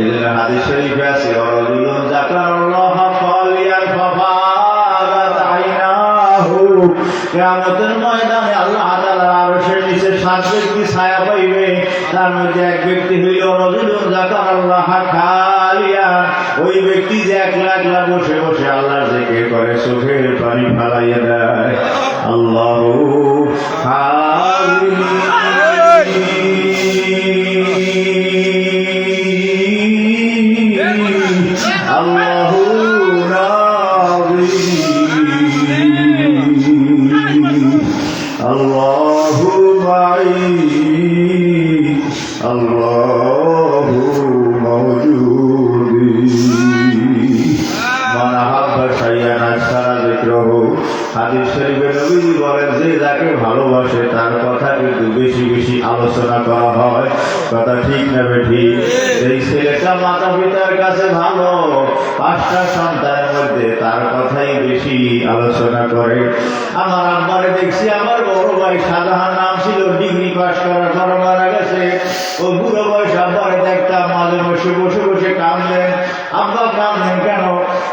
এজন্য হাদিস শরীফে আছে, রাজুলুন যাকারাল্লাহ খালিয়ান ফাফাদাত আইনাহু, কিয়ামতের ময়দানে আল্লাহ তাআলার আরশের নিচে 7 ব্যক্তি ছায়া পাইবে, তার মধ্যে এক ব্যক্তি ব্যক্তি হইল রাজুলুন যাকারাল্লাহ খালিয়া, ওই ব্যক্তি যে একলা একলা বসে বসে আল্লাহর জিকির করে, চোখের পানি ফালাইয়া দেয়। আল্লাহু আল্লাহু আল্লাহু মাই আল্লাহু মাওজুদি মান আহাব্বা শাইআন আকসারা যিকরহু। হাদিস শরীফে নবীজি বলেন, যে যাকে ভালোবাসে তার কথা কিন্তু বেশি বেশি আলোচনা করা হয়। কথা ঠিক না বেঠিক? এই ছেলেটা মাতা পিতার কাছে ভালো, 5টা সন্তানের মধ্যে তার কথাই বেশি আলোচনা করে। আমার আব্বারে দেখছি, আমার বড় ভাই শাহজাহান নাম ছিল, ডিগ্রি পাস করার পর মারা গেছে। ও বুড়ো বয়স আব্বারে দেখতাম মাঝে বসে বসে বসে কাঁদলেন। আব্বা কাঁদলেন কেন?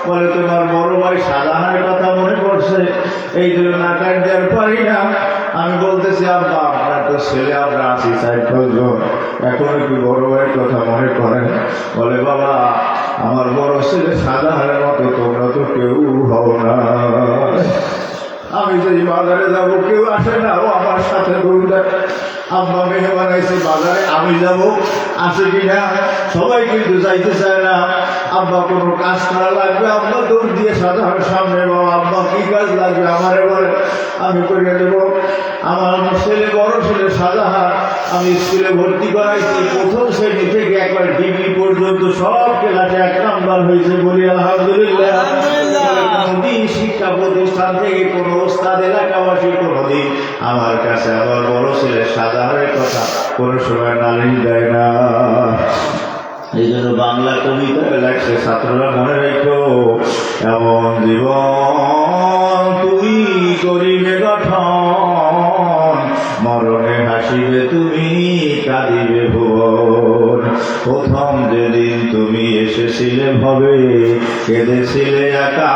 বলে তোমার বড় ভাই শাহজাহানের কথা মনে পড়ছে, এই জন্য না কাঁদতে পারি না। আমি বলতেছি, আব্বা আপনার তো ছেলে আমরা আছি 4-5 জন, এখন কি বড় ভাইয়ের কথা মনে করেন? বলে বাবা, আমার বড় ছেলে শাহজাহানের মতো তোমরা তো কেউ হও না। আমি যদি বাজারে যাবো কেউ আসে না, ও আমার সাথে দৌড়। আব্বা মেয়ে বানাইছে বাজারে, আমি যাবো আসে কিনা? সবাই কিন্তু যাইতে চায় না। আব্বা কোনো কাজ করা লাগবে, আব্বা দৌড় দিয়ে শাহজাহানের সামনে, বাবা আব্বা কি কাজ লাগবে আমারে বলে, আমি করে দেবো। আমার ছেলে বড় ছেলে শাহজাহান আমি স্কুলে ভর্তি করাইছি, 1ম শ্রেণী থেকে একবার ডিগ্রি পর্যন্ত সব ক্লাসে 1 নাম্বার হয়েছে, বলি আলহামদুলিল্লাহ। কোনদিন শিক্ষা প্রতিষ্ঠান থেকে কোনো ওস্তাদ এলাকাবাসী কোনোদিন আমার কাছে আমার বড় ছেলে শাহজাহানের কথা কোনো সময় নালিশ দেয় না। এই জন্য বাংলা কবিতায় লাগছে, ছাত্ররা মনে রেখো, এমন জীবন তুমি করিবে গঠন, মরণে হাসিবে তুমি কাঁদিবে ভুবন। প্রথম যেদিন তুমি এসেছিলে ভবে, কেঁদেছিলে একা,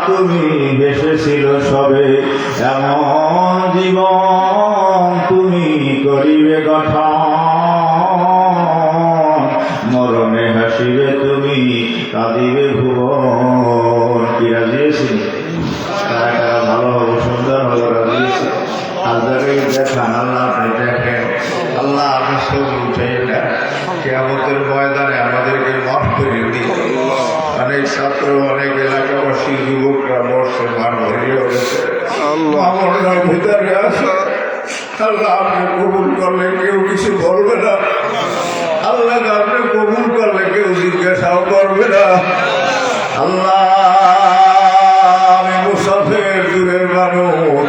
তুমি হেসেছিল সবে। এমন জীবন তুমি করিবে গঠন, মরণে হাসিবে তুমি কাঁদিবে ভুবন। কি রাজিয়েছি? কারা কারা ভালো হবো, সুন্দর হবো, রাজিয়েছি? আল্লাহকে দেখান, আল্লাহ আপনি দেখেন, আল্লাহ আপনি সব উঠে দেন। কিয়ামতের ময়দানে আমাদেরকে মাফ করে দিন। অনেক ছাত্র, অনেক এলাকাবাসী, যুবকরা বর্ষে মান ভরিয়ে উঠেছে, আমার ভিতরে আছে। আল্লাহ আপনি কবুল করলে কেউ কিছু বলবে না, আল্লাহ আপনি কবুল করলে কেউ জিজ্ঞাসাও করবে না। আল্লাহ আমি মুসাফির, দূরের মানুষ,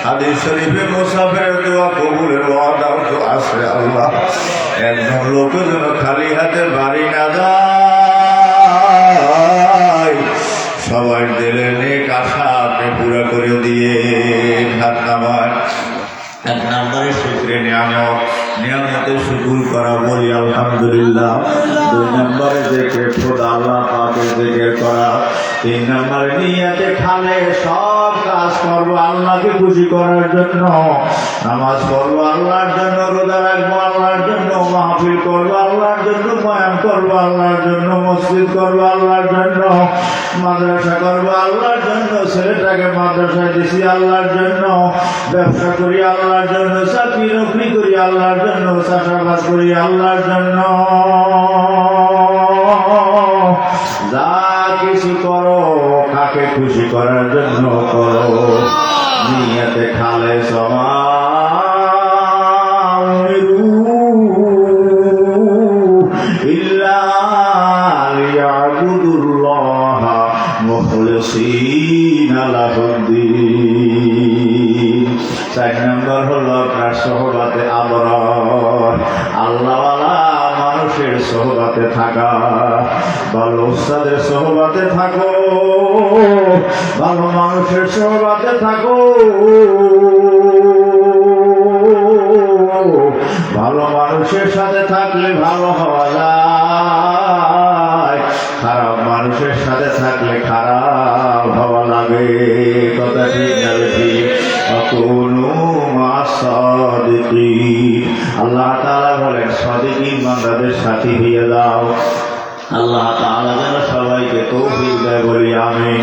হাদিস শরীফে মুসাফিরের দোয়া কবুলের ওয়াদাও তো আছে। আল্লাহ একজন লোক যেন খালি হাতে বাড়ি না যায়, সবাই দিলে নেক আশা আপনি পুরা করে দিয়ে। হাত নামায় 1 নম্বরে শুকরে নিয়ামতের শুকুর করা, বলি আলহামদুলিল্লাহ। 2 নম্বরে জিকির, খোদা আল্লাহ পাকের জিকির করা। 3 নম্বরে নিয়াতে খালে সব কাজ করবো আল্লাহকে খুশি করার জন্য, নামাজ পড়বো আল্লাহর জন্য, রোজা রাখবো আল্লাহর জন্য, মাহফিল করবো আল্লাহর জন্য, বয়ান করবো আল্লাহর জন্য, মসজিদ করবো আল্লাহর জন্য, মাদ্রাসা করবো আল্লাহর জন্য, ছেলেটাকে মাদ্রাসায় দিছি আল্লাহর জন্য, ব্যবসা করি আল্লাহর জন্য, চাকরি নকরি করি আল্লাহর জন্য, চাষাবাদ করি আল্লাহর জন্য। যা কিছু করো কাকে খুশি করার জন্য করো। নিয়তে খালে ইল্লা লিয়াবুদুল্লাহ মুখলিসিনা লাহুদ্দিন। 4 নম্বর হলো আপনার সোহবাতে আবরার, আল্লাহওয়ালা মানুষের সোহবাতে থাকা। ভালো উস্তাদের সোহবাতে থাকো, ভালো মানুষের সোহবাতে থাকো। ভালো মানুষের সাথে থাকলে ভালো হওয়া যায়, খারাপ মানুষের সাথে থাকলে খারাপ হওয়া লাগে। কথা ঠিক না ঠিক? আল্লাহ তাআলা বলেন সাদিকিন বান্দাদের সাথী হয়ে দাও। আল্লাহ তাআলা যেন সবাইকে তৌফিক দেয়, বলি আমিন।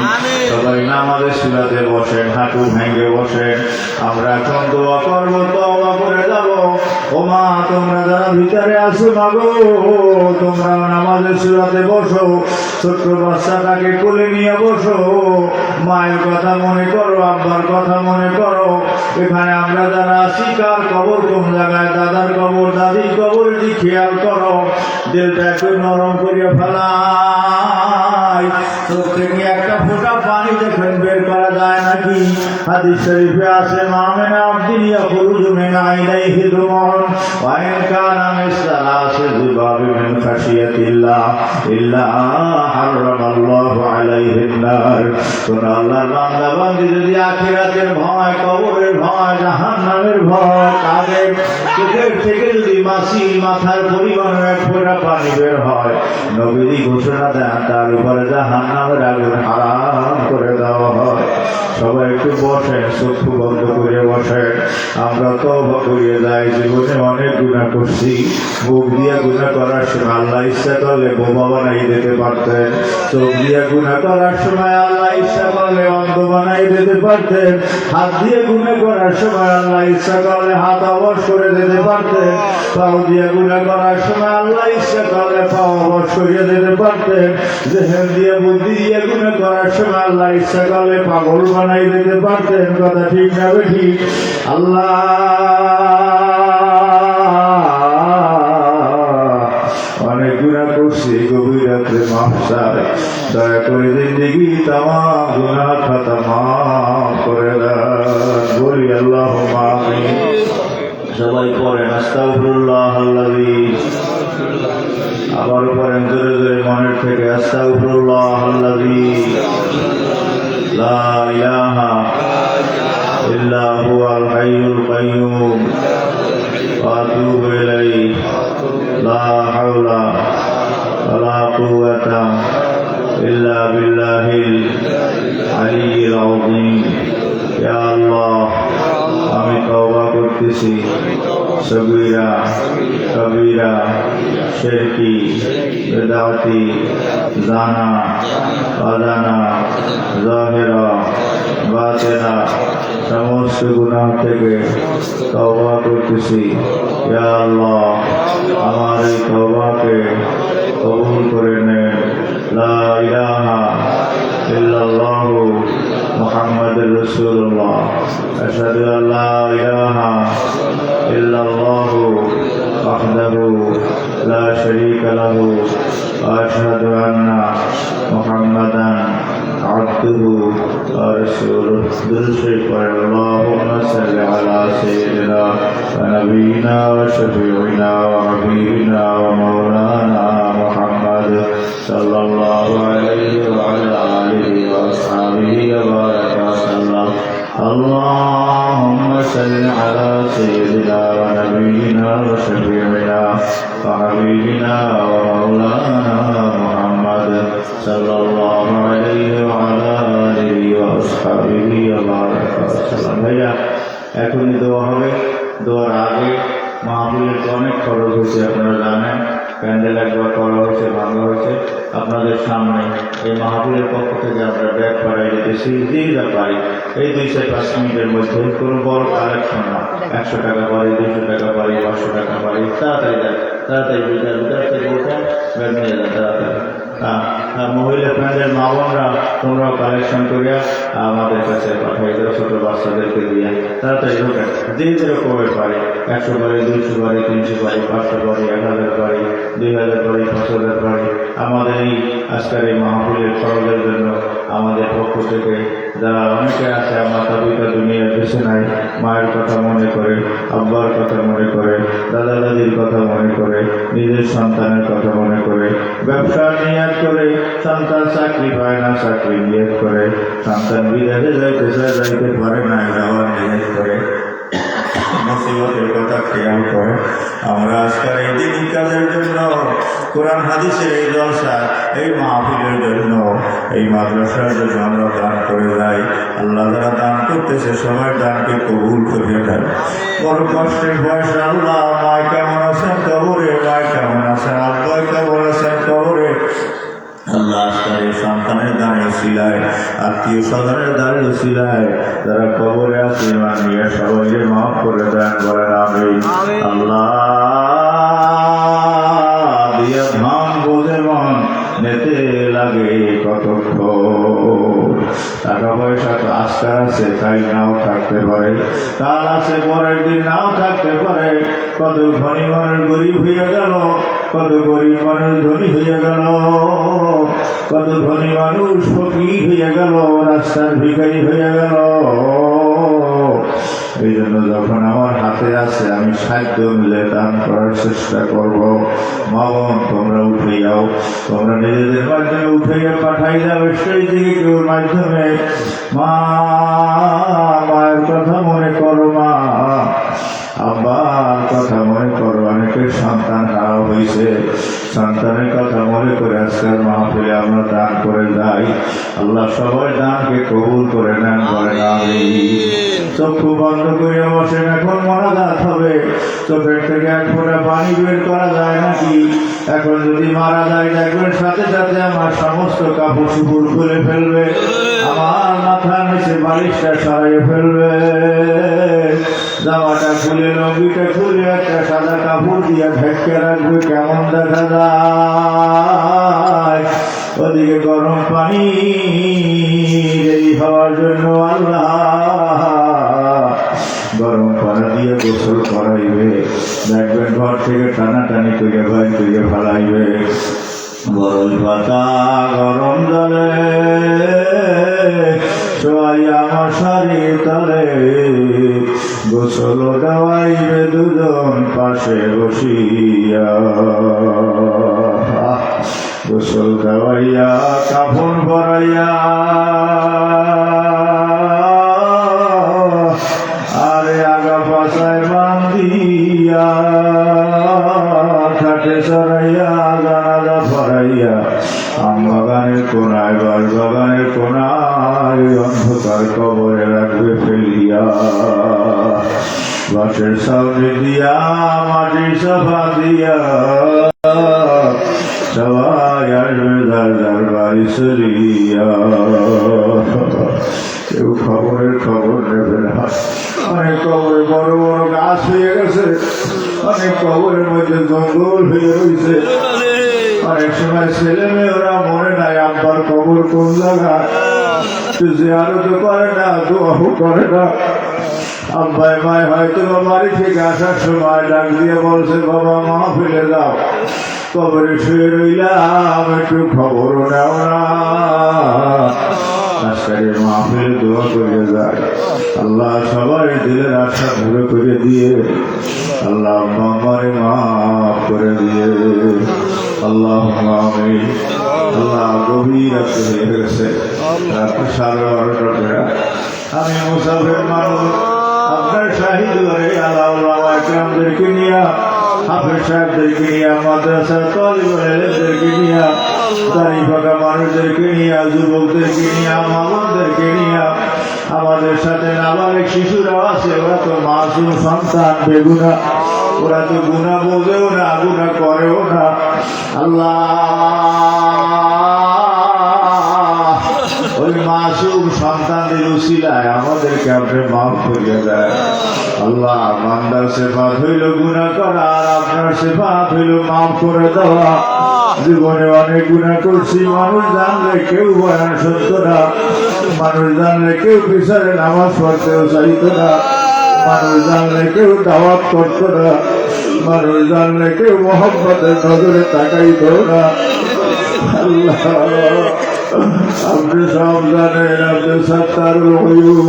সবাই নামাজের সুরাতে বসেন, হাঁটু ভেঙে বসেন। আমরা এখন দোয়া করবো, তওবা করে যাব। ও মা, তোমরা যারা ভিতরে আসো না গো, তোমরা নামাজের সুরাতে বসো, ছোট্ট বাচ্চাটাকে কোলে নিয়ে বসো, মায়ের কথা মনে করো, আব্বার কথা মনে করো। এখানে আমরা যারা আছি, কার কবর কোন জায়গায়, দাদার কবর, দাদির কবর, এটি খেয়াল করো। দিলটা একটু নরম করিয়া ফেলাই। চোখ থেকে একটা ফোঁটা পানি দেখেন বের করা যায় নাকি? হাদিস শরীফে আছে, মামেনা আব্দিন ইয়াখরুজু মিন আইনাইহি দুমুন ওয়া ইন কানা মিসলাসি যুবাবি মিন খাশিয়াতিল্লাহ ইল্লা হারামাল্লাহু আলাইহিন নার। কোন আল্লাহর বান্দা বান্দি যদি আখিরাতের ভয়, কবরের ভয়, জাহান্নামের ভয় তাদের চোখের থেকে যদি মাথার পরিমাণের এক ফোঁটা পানি বের হয়, নবীজি ঘোষণা দেন তার উপরে জাহান্নামের আগুন হারাম করে দেওয়া হয়। সবাই একটু বসেন, চক্ষু বন্ধ করে বসেন। আমরা তওবা করিয়ে যাই, জীবনে অনেক গুনাহ করছি। মুখ দিয়ে গুনাহ করার সময় আল্লাহ ইচ্ছা করলে বোমা বানাই দিতে পারতেন। চোখ দিয়ে গুনাহ করার সময় আল্লাহ ইচ্ছা করলে অন্ধ বানাই দিতে পারতেন। হাত দিয়ে গুনাহ করার সময় আল্লাহ ইচ্ছা করলে হাত অবশ করে দিতে পারতেন। পাও দিয়ে গুনাহ করার সময় আল্লাহ ইচ্ছা করলে পাও অবশ করিয়ে দিতে পারতেন। জেহেন দিয়ে, বুদ্ধি দিয়ে গুনাহ করার সময় আল্লাহ ইচ্ছা করলে পাগল বানাই দিতে পারতেন। কথা ঠিক না ঠিক? আল্লাহ অনেক গুনাহ করছি, গভীর রাত্রে মাফ চাই। দয়া করে জিন্দেগি তামাম গুনাহ খাতা মাফ করে দেন, বলি আল্লাহুম্মা আমিন। সবাই পড়েন আস্তাগফিরুল্লাহ আল্লাযী, আবার পড়েন জোরে জোরে মনের থেকে, আস্তাগফিরুল্লাহ আল্লাযী লা ইলাহা ইল্লা হুয়াল হাইয়ুল কাইয়্যুম ওয়া আতুবু ইলাইহি লা হাওলা ওয়ালা কুওয়াতা ইল্লা বিল্লাহিল আলিয়্যিল আযীম। ইয়া আল্লাহ, আমি তওবা করতেছি সগীরা কবীরা শিরকি বিদআতি জানা অজানা জাহিরা বাতিনা সমস্ত গুনাহ থেকে তওবা করতেছি। ইয়া আল্লাহ, আমার এই তওবাকে কবুল করে নেন। লা ইলাহা ইল্লাল্লাহু মুহাম্মাদুর রাসূলুল্লাহ। আশহাদু আল্লা ইলাহা ইল্লাল্লাহু ওয়াহদাহু লা শারীকা লাহু ওয়া আশহাদু আন্না মুহাম্মাদান আবদুহু ওয়া রাসূলুহু। দুরূদ শরীফ পড়েন। আল্লাহুম্মা সাল্লি আলা সাইয়্যিদিনা ওয়া নাবিয়িনা ওয়া শাফিঈনা ওয়া হাবিবিনা ওয়া মাওলানা মুহাম্মাদ সাল্লাল্লাহু আলাইহি ওয়া আলা আলিহি ওয়া আসহাবিহি ওয়া বারাকা ওয়া সাল্লাম। আল্লাহুম্মা সাল্লি আলা সাইয়্যিদিনা ওয়া নাবিয়িনা ওয়া শাফিঈনা ওয়া হাবিবিনা ওয়া মাওলানা মুহাম্মাদ সাল্লাল্লাহু আলাইহি ওয়া আলা আলিহি ওয়া আসহাবিহি ওয়া বারাকা ওয়া সাল্লাম। ভাইয়া, এখনই দোয়া হবে। দোয়ার আগে মাহফিলের তো অনেক খরচ হয়েছে, আপনারা জানেন। প্যান্ডেল একবার করা হয়েছে, ভাঙা হয়েছে। আপনাদের সামনে এই মাহফিলের পক্ষ থেকে আমরা ব্যাগ পাড়াই দিতেছি, যে যা পারি এই 2-5 মিনিটের মধ্যে। কোনো বড় কালেকশন না, 100 টাকা পারি, 200 টাকা পারি, 500 টাকা পারি। তাড়াতাড়ি যান, তাড়াতাড়ি ভিতর থেকে বলছেন ব্যাগ নিয়ে যান তাড়াতাড়ি। মহিলা প্যান্ডেল মা বোনরা তোমরাও কালেকশন করিয়া আমাদের কাছে পাঠাই দেওয়া, ছোট বাচ্চাদেরকে দিয়ে তাড়াতাড়ি ঢোকেন। যে যেরকমের পারি, 100 পারি, 200 পারি, 300 পারি, 500 পারি, 1000 পারি, 2000 পারি, 5000 পারি। আমাদের এই আজকের এই মাহফিলের খরচের জন্য আমাদের পক্ষ থেকে যারা অনেকে আছে, মাতা পিতা দুনিয়ার বেঁচে নাই, মায়ের কথা মনে করে, আব্বার কথা মনে করে, দাদা দাদির কথা মনে করে, নিজের সন্তানের কথা মনে করে, ব্যবসার নিয়াত করে, সন্তান চাকরি পায় না, চাকরি নিয়াত করে, সন্তান বিদেশে যাইতে চায়, যাইতে পারে না, যাওয়ার নিয়াত করে, মুসিবতের কথা খেয়াল করে। আমরা আজকের এই দিন কাজের জন্য কোরআন হাদিসের এই জলসা, এই মাহফিলের জন্য, এই মাদ্রাসার জন্য আমরা দান করে যাই। আল্লাহ যারা দান করতেছে সবাই দানকে কবুল করিয়ে দেয়। বড় কষ্টের বয়স আল্লাহ, মায় কেমন আছেন কবরে, মায় কেমন আছেন, আব্বাই কেমন আছেন কবরে। আল্লাহ আজকের সন্তানের দানের উসিলায়, আত্মীয় স্বজনের দানের উসিলায় যারা কবরে আছে ইমান নিয়ে সবাইকে মাফ করে দেন, বলেন আমিন। আল্লাহ দিয়ে ধান বোঝে মন নেতে লাগে কতক্ষণ। টাকা পয়সা তো আজকাল আছে, তাই নাও থাকতে পারে, কাল আছে পরের দিন নাও থাকতে পারে। কত ধনী মানুষ গরিব হয়ে গেল, কত গরিব মানুষ ধনী হয়ে গেল, কত ধনী মানুষ ফকির হয়ে গেল, রাস্তার ভিখারি হয়ে গেল। এই জন্য যখন আমার হাতে আছে আমি সাধ্য মিলে দান করার চেষ্টা করব। মা বোন তোমরা উঠে যাও, তোমরা নিজেদের মাধ্যমে উঠে পাঠাই যাবে সেই দিকে কেউর মাধ্যমে। মা মায়ের কথা মনে করো, মা আব্বার কথা মনে করো। অনেকের সন্তান হারা হয়েছে, সন্তানের কথা মনে করে আজকের মাহফিলে আমরা দান করে যাই। আল্লাহ সবাই দানকে কবুল করে নেন, বলেন আমিন। চক্ষু বন্ধ করে বসেন, এখন মোনাজাত হবে। চোখের থেকে এক ফোঁটা পানি বের করা যায় নাকি? এখন যদি মারা যায় দেখবেন সাথে সাথে আমার সমস্ত কাপড় চোপড় খুলে ফেলবে, আমার মাথার নিচে বালিশটা সরাইয়ে ফেলবে, জামাটা খুলে লঙ্গিটা খুলে একটা সাদা কাপড় দিয়ে ঢেকে রাখবে। কেমন দেখা যায়? ওদিকে গরম পানি রেডি হওয়ার জন্য আল্লাহ গরম পানি দিয়ে গোসল করাইবে। দেখবেন ঘর থেকে টানাটানি করে ভাই করে ফেলাইবে। বরল পাতা গরম জলে শোয়াইয়া মশারি তলে গোসল দেওয়াইবে দুজন পাশে বসিয়া। গোসল দেওয়াইয়া কাফন পরাইয়া আরে আগা পাশায় বান্ধিয়া খাটে চড়াইয়া জানাজা পড়াইয়া আম বাগানের কোনায় বাস বাগানের কোনায় অন্ধকার কবরে রাখবে ফেলিয়া। বাসের সামনে দিয়া মাটি সাফা দিয়া সবাই আসবে যার যার বাড়ি চলিয়া। কেউ খবরের খবর নেবে না। অনেক কবরে বড় বড় গাছ হয়ে গেছে, অনেক কবরের মধ্যে জঙ্গল হয়ে রয়েছে। অনেক সময় ছেলে মেয়েরা মনে নাই আব্বার কবর কোন জায়গায়, জিয়ারত করে না, দোয়াও করে না। আব্বাই মায় হয়তো বাড়ি থেকে আসার সময় ডাক দিয়ে বলছে, বাবা মাহফিলে যাও, কবরে শুয়ে রইলাম, একটু খবরও নেও না। আজকের মাহফিলে দোয়া করে যায়। আল্লাহ সবাই দিলের আশা ভরে করে দিয়ে, আল্লাহ আমারে মাফ করে দিয়ে। আল্লাহ আমিন। আল্লাহ গভীর রাতে হয়ে গেছে, রাত্রি 12:30 আমি মুসাফির মানুষ, আপনার শাহিদ করে আল্লাহ একরামদেরকে নিয়ে, হাফেজ সাহেবদেরকে নিয়ে, মাদ্রাসার তালিবেদেরকে নিয়ে, দাড়ি পাকা মানুষদেরকে নিয়ে, যুবকদেরকে নিয়ে, মামাদেরকে নিয়ে, আমাদের সাথে নাবালিক শিশুরা আছে, ওরা তো মাসুম সন্তান, বেগুনা, ওরা তো গুণা বোঝেও না, গুণা করেও না। আল্লাহ ওই মাসুম সন্তানদের উসিলায় আমাদেরকে আপনি মাফ করিয়ে দেয়। আল্লাহ বান্দার সিফাত হইল গুনাহ করা, আর আপনার সিফাত হইল মাফ করে দেওয়া। জীবনে অনেক গুনাহ করছি, মানুষ জানলে কেউ বয়ান শুনত না, মানুষ জানলে কেউ বিচারে নামাজ পড়তেও চাইত না, মানুষ জানলে কেউ দাওয়াত করত না, মানুষ জানলে কেউ মোহাম্মদের নজরে তাকাইত না। আল্লাহ আপনি সব জানেন, আপনি সত্তারুল গয়ুব,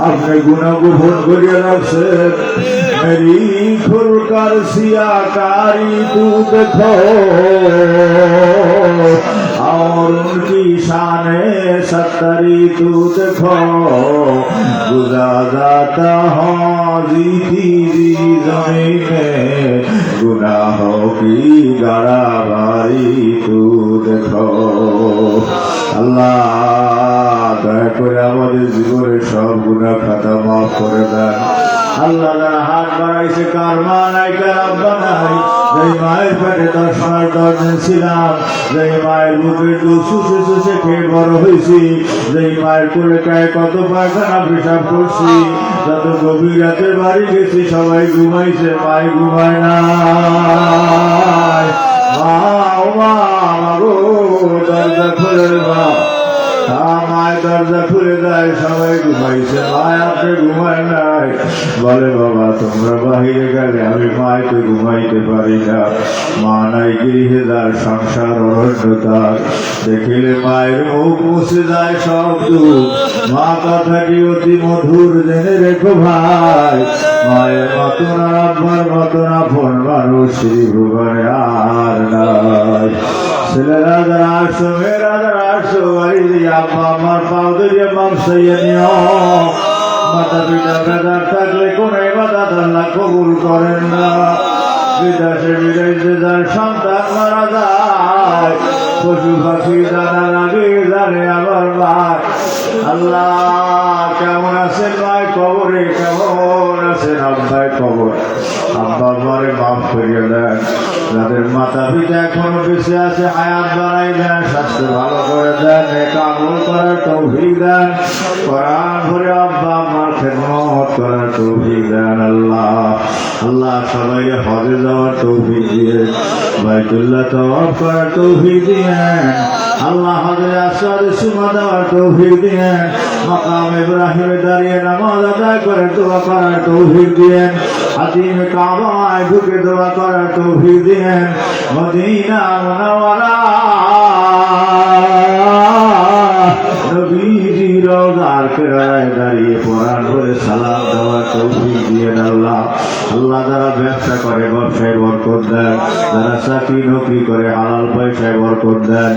আপনি গুনাহ গোপন করিয়া রাখছেন। মেরি খুলকার সিয়াকারি তু দেখো और उनकी शाने सत्तरी तू देखो, गुजा जाता हाजी थी जमीन में, गुनाहों की गाड़ाबारी तू देखो अल्लाह दया करे आमादेर जीवনের सब गुनाह खाता माफ करे देन আল্লাহ যারা হাত বাড়াইছে কার মা নাই কার আব্বা নাই যেই মায়ের পেটে 10 মাস 10 দিন ছিলাম যেই মায়ের বুকের দুধ শুষে শুষে খেয়ে বড় হয়েছি যেই মায়ের কোলে কায়ে কত পায়খানা পেশাব করছি যত গভীর রাতে বাড়ি গেছি সবাই ঘুমাইছে মায় ঘুমায় না মা ও মা গো দরজা খুলে মা মায় দরজা খুলে দেয় সবাই ঘুমাইছে মায় আপনি ঘুমায় নাই বলে বাবা তোমরা বাহিরে গেলে আমি মায় তো ঘুমাইতে পারি না মা নাই গৃহে যার সংসার অরণ্যতার দেখিলে মায়ের মুখ মুছে যায় সব দুঃখ মা কথাটি অতি মধুর জেনে রেখো ভাই মায়ের মতন আর আব্বার মতন আপন মানুষ শ্রী ভুবনে আর নাই ছেলেরা যারা আসো মেয়েরা যারা আসো বাড়ি দিয়ে আব্বা আমার পাও দিয়ে মাপ সাইয়ে নিও মাতা পিতা বেদার থাকলে কোন ইবাদত আল্লাহ কবুল করেন না বিদেশে বিদেশে যার সন্তান মারা যায় পশু পাখি জানার আগে জানে আমার ভাই আল্লাহ কেমন আছেন ভাই কবরে কেমন আছেন আব্বাই কবর আব্বা মারে মাফ করিয়ে দেন যাদের মাতা পিতা এখনো বেঁচে আছে হায়াত বাড়াই দেন স্বাস্থ্য ভালো করে দেন নেক আমল করার তৌফিক দেন কোরআন পড়ে আব্বা আমার খেদমত করার তৌফিক দেন আল্লাহ আল্লাহ সবাই হজে যাওয়ার তৌফিক দিয়ে বাইতুল্লাহ তওয়াফ করার তৌফিক দিয়ে আল্লাহ হজে আসরে সুমা দেওয়ার তৌফিক দিয়ে মাকাম ইব্রাহিমে দাঁড়িয়ে নামাজ আদায় করে দোয়া করার তৌফিক দিয়ে হাতিমে কাবায় ঢুকে দোয়া করার তৌফিক দিয়ে মদিনা মুনাওয়ারা নবীজি রওজার কিনারায় দাঁড়িয়ে কোরআন পড়ে সালাম দেওয়ার তৌফিক দিয়ে আল্লাহ আল্লাহ যারা ব্যবসা করে ব্যবসায় বরকত দেন যারা চাকরি নকরি করে হালাল পয়সায় বরকত দেন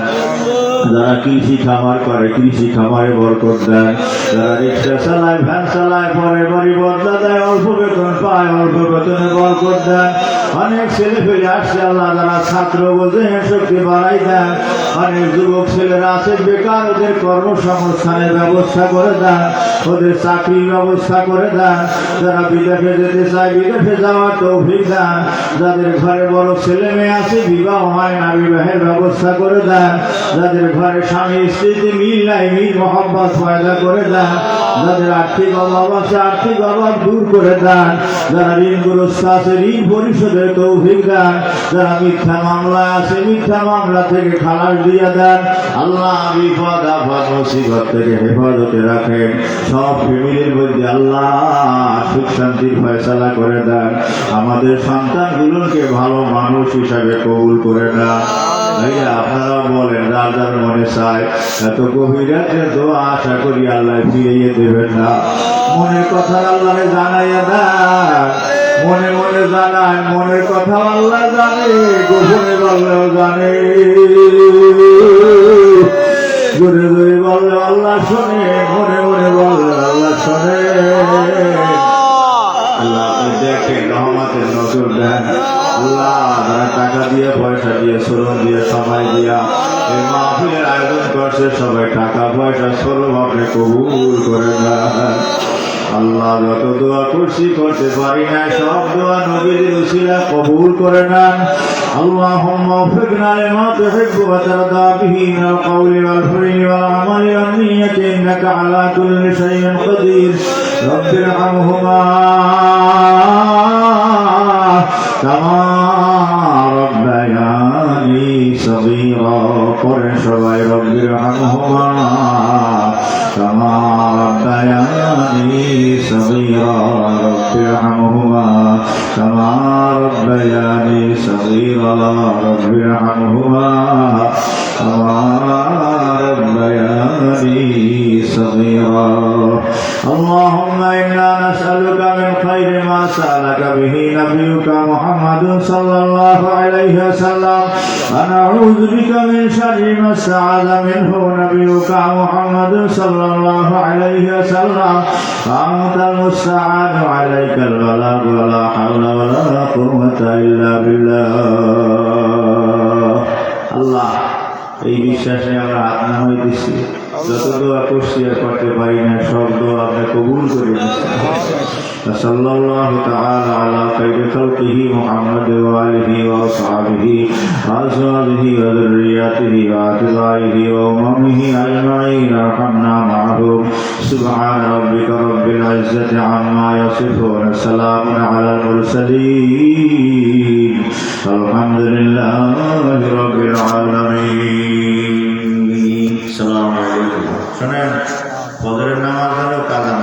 যারা কৃষি খামার করে কৃষি খামারে বরকত দেন যারা রিক্সা চালায় ভ্যান চালায় পরে বাড়ি বদলা দেয় অল্প বেতন পায় অল্প বেতনে বরকত দেন অনেক ছেলে ফেলে আসছে আল্লাহ যারা ছাত্র বোঝে শক্তি বাড়াই দেন অনেক যুবক ছেলেরা আছে বেকার ওদের কর্মসংস্থানের ব্যবস্থা করে দেন ওদের চাকরির ব্যবস্থা করে দেন যারা বিদেশে যেতে চায় বিদেশে যাওয়ার তৌফিক দেন যাদের ঘরে বড় ছেলে মেয়ে আছে বিবাহ হয় না বিবাহের ব্যবস্থা করে দেন যাদের ঘরে স্বামী স্ত্রীতে মিল নাই মিল মহব্বত পয়দা করে দেন যাদের আর্থিক অভাব আছে আর্থিক অভাব দূর করে দেন যারা ঋণগ্রস্ত আছে ঋণ পরিশোধের তৌফিক দেন যারা মিথ্যা মামলা আছে মিথ্যা মামলা থেকে খালাস দিয়ে দেন আল্লাহ বিপদ আপদ মুসিবত থেকে হেফাজতে রাখেন সব ফ্যামিলির মধ্যে আল্লাহ সুখ শান্তির ফয়সালা করে দেন আমাদের সন্তানগুলোকে ভালো মানুষ হিসাবে কবুল করে দেন ভাইয়া আপনারা বলেন রাজার মনে চায় এত গভীর রাতে দোয়া আশা করি আল্লাহ ফিরিয়ে দেবেন না মনের কথা আল্লাহ জানাইয়া দেন মনে মনে জানায় মনের কথা আল্লাহ জানে গোপনে বললেও জানে জোরে জোরে বললে আল্লাহ শোনে মনে মনে বললে আল্লাহ শোনে আল্লাহ আপনি দেখেন রহমতের নজর দেন আল্লাহ যারা টাকা দিয়ে পয়সা দিয়ে শ্রম দিয়ে সময় দিয়া এই মাহফিলের আয়োজন করছে সবাই টাকা পয়সা শ্রম আপনি কবুল করে দেন আল্লাহ যত দোয়া করছি করতে পারি না সব দোয়া নবীর উসিলা কবুল করে নেন আল্লাহুম্মা ওফিকনা লিমা তুহিব্বু ওয়া তারদা বিহি মিনাল কওলি ওয়াল ফি'লি ওয়াল আমালি ওয়ান নিয়্যতি ইন্নাকা আলা কুল্লি শাইইন কাদির রব্বির হামহুমা কামা রাব্বায়ানি সগীরা করে সবাই রব্বির হামহুমা কামা রাব্বায়ানি সগীরা রব্বির হামহুমা কামা রাব্বায়ানি সগীরা রব্বির হামহুমা কামা রাব্বায়ানি সগীরা اللهم إنا نسألك من خير ما سألك به نبيك محمد صلى الله عليه وسلم ونعوذ بك من شر ما استعاذ منه نبيك محمد صلى الله عليه وسلم فأنت المستعان عليك البلاغ ولا حول ولا قوة قوة إلا بالله الله এই বিশ্বাস নিয়ে আমরা হাত না হইতেছি যত দোয়া করছি আর করতে পারি না সব দোয়া আপনি কবুল করে নিচ্ছেন সাল্লাল্লাহু তাআলা আলা খায়রি খালকিহি মুহাম্মাদ ওয়া আলিহি ওয়া আসহাবিহি ওয়া আজওয়াজিহি ওয়া যুররিয়াতিহি ওয়া আতবাইহি ওয়া উম্মামিহি আজমাইন আরহামনা মা'হুম সুবহান রাব্বিকা রাব্বিল ইজ্জাতি আম্মা ইয়াসিফুন সালামুন আলাল মুরসালিন আলহামদুলিল্লাহি রাব্বিল আলামিন। আসসালামু আলাইকুম। শুনেন ফজরের নামাজ হলো কাজা